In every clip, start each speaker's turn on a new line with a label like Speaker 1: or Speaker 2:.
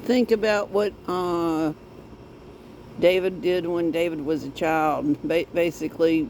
Speaker 1: think about what David did when David was a child. Basically,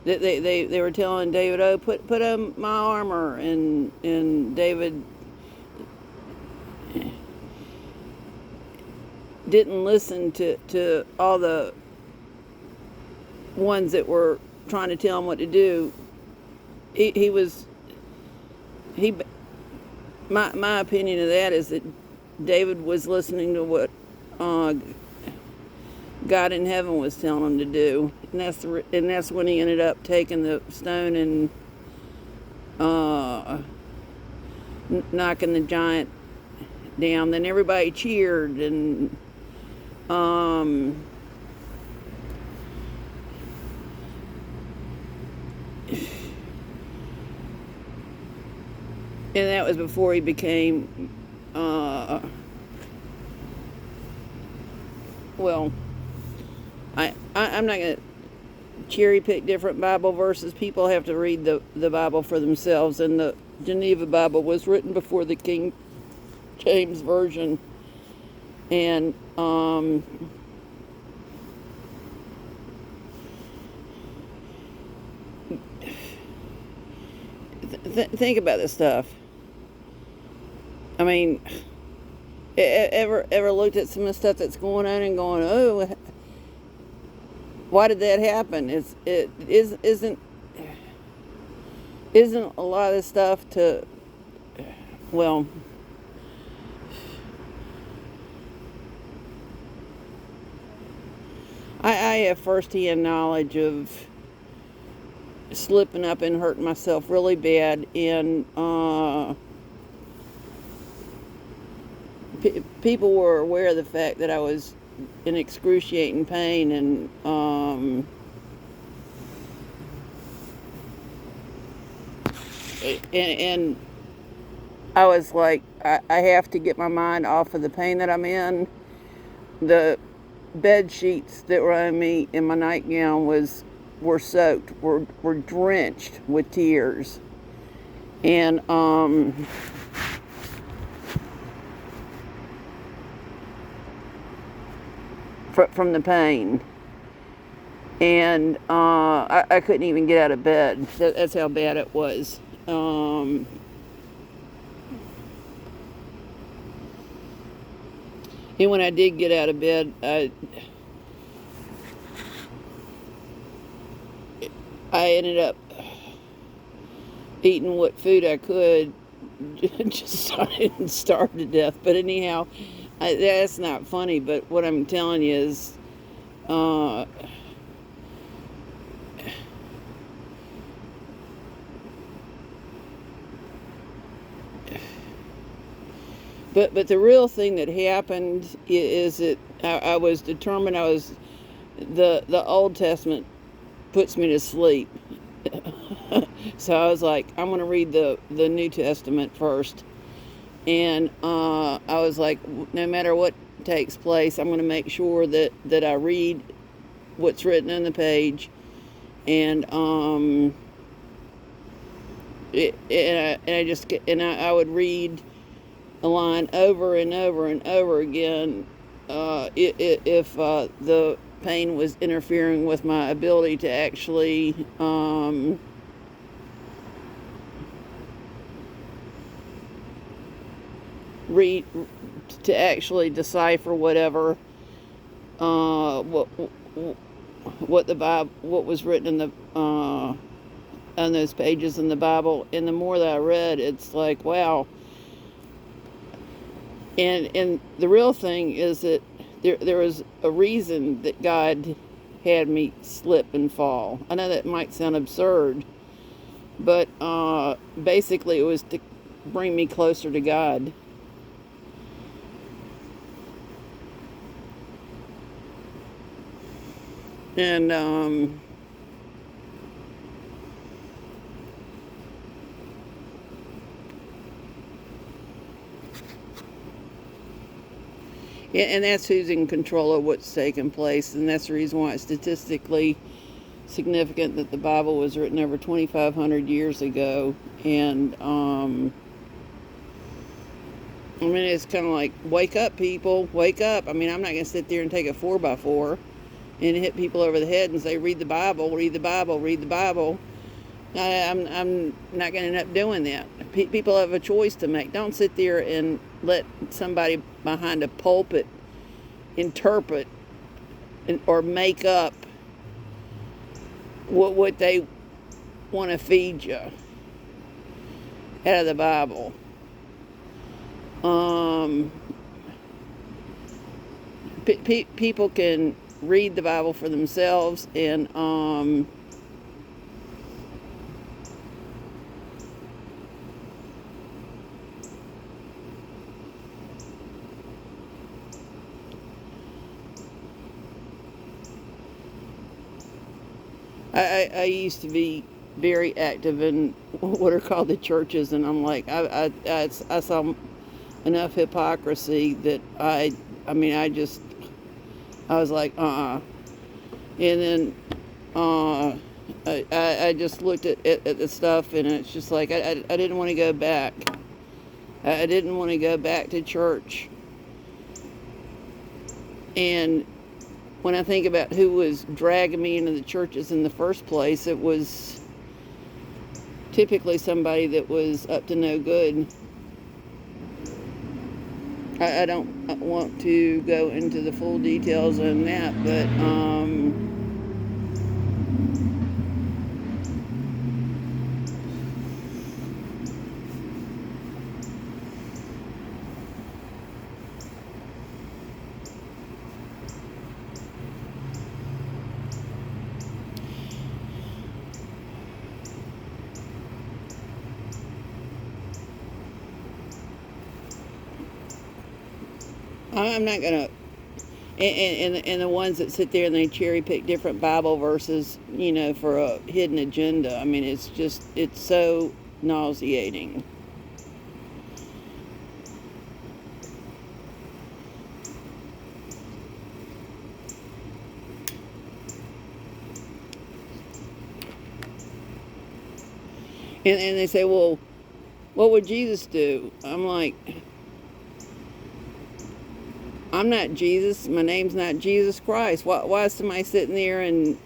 Speaker 1: they were telling David, "Oh, put on my armor," and David didn't listen to all the ones that were trying to tell him what to do. He was he. My opinion of that is that David was listening to what uh, God in heaven was telling him to do, and that's when he ended up taking the stone and uh, knocking the giant down. Then everybody cheered, um, and that was before he became well. I'm not gonna cherry pick different Bible verses. People have to read the Bible for themselves, and the Geneva Bible was written before the King James Version, and think about this stuff. I mean, ever looked at some of the stuff that's going on and going, oh, why did that happen? Isn't a lot of this stuff to, well, I have firsthand knowledge of slipping up and hurting myself really bad, and people were aware of the fact that I was in excruciating pain, and I was like, I have to get my mind off of the pain that I'm in. The bed sheets that were on me in my nightgown were soaked, were drenched with tears, and from the pain, and I couldn't even get out of bed. That's how bad it was. And when I did get out of bed, I ended up eating what food I could, just so I didn't starve to death. But anyhow, that's not funny. But what I'm telling you is, uh, but the real thing that happened is that I was determined. The Old Testament puts me to sleep. So I was like, I'm going to read the New Testament first. And I was like, no matter what takes place, I'm going to make sure that I read what's written on the page. And I would read a line over and over and over again if the pain was interfering with my ability to actually read, to actually decipher whatever what the Bible, what was written in the on those pages in the Bible. And the more that I read, it's like, wow. And the real thing is that there was a reason that God had me slip and fall. I know that might sound absurd, but basically it was to bring me closer to God. And and that's who's in control of what's taking place, and that's the reason why it's statistically significant that the Bible was written over 2,500 years ago, and I mean, it's kind of like, wake up, people, wake up. I mean, I'm not going to sit there and take a 4x4 and hit people over the head and say, read the Bible, read the Bible, read the Bible. I'm not going to end up doing that. People have a choice to make. Don't sit there and let somebody behind a pulpit interpret or make up what they want to feed you out of the Bible. People can read the Bible for themselves, and I used to be very active in what are called the churches, and I'm like, I saw enough hypocrisy that I was like, and then I just looked at the stuff, and it's just like I didn't want to go back. I didn't want to go back to church. And when I think about who was dragging me into the churches in the first place, it was typically somebody that was up to no good. I don't want to go into the full details on that, but I'm not going to, and the ones that sit there and they cherry pick different Bible verses, for a hidden agenda. I mean, it's so nauseating. And they say, well, what would Jesus do? I'm like, I'm not Jesus. My name's not Jesus Christ. Why is somebody sitting there and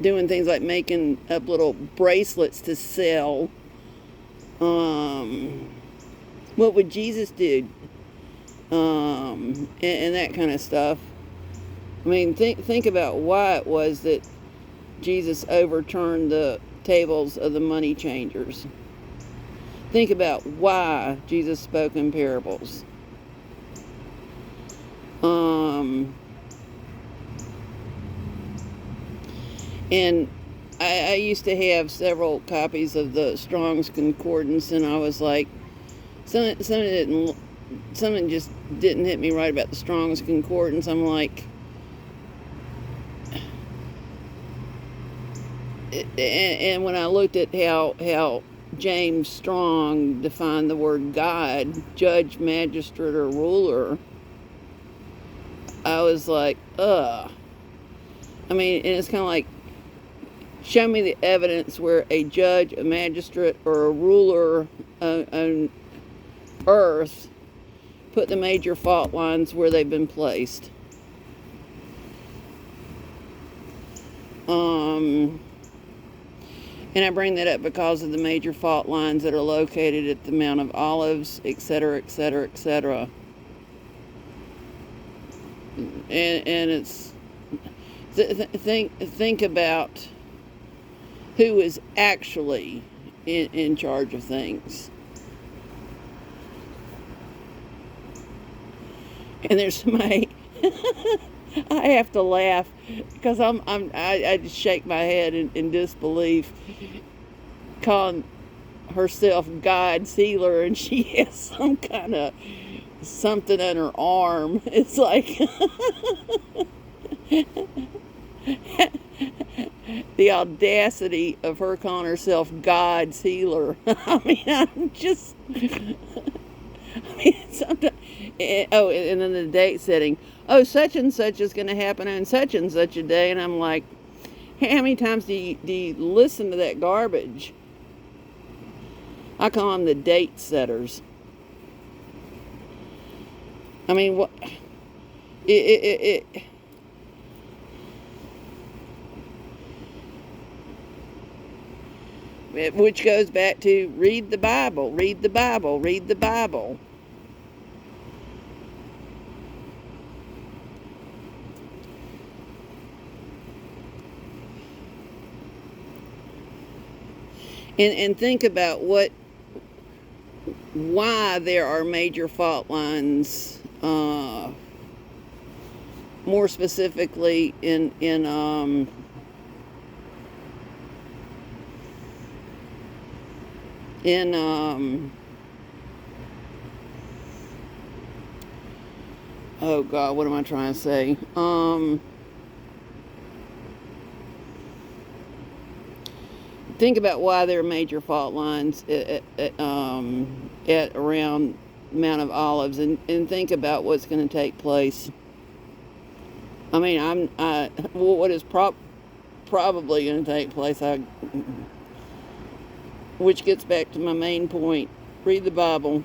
Speaker 1: doing things like making up little bracelets to sell? What would Jesus do? And that kind of stuff. I mean, think about why it was that Jesus overturned the tables of the money changers. Think about why Jesus spoke in parables. And I used to have several copies of the Strong's Concordance, and I was like, something just didn't hit me right about the Strong's Concordance. I'm like, and when I looked at how James Strong defined the word God, judge, magistrate, or ruler, I was like, ugh. I mean, and it's kind of like, show me the evidence where a judge, a magistrate, or a ruler on earth put the major fault lines where they've been placed. And I bring that up because of the major fault lines that are located at the Mount of Olives, etc., etc., etc. And it's think about who is actually in charge of things. And there's somebody I have to laugh because I just shake my head in disbelief, calling herself God Sealer, and she has some kind of something on her arm. It's like the audacity of her calling herself God Sealer. I mean, sometimes. Oh, and then the date setting. oh, such and such is going to happen on such and such a day. And I'm like, how many times do you listen to that garbage? I call them the date setters. I mean, what? Which goes back to read the Bible, read the Bible, read the Bible. And think about why there are major fault lines, more specifically in oh God, what am I trying to say? Think about why there are major fault lines at around Mount of Olives, and think about what's going to take place. I mean, what is probably going to take place, which gets back to my main point. Read the Bible.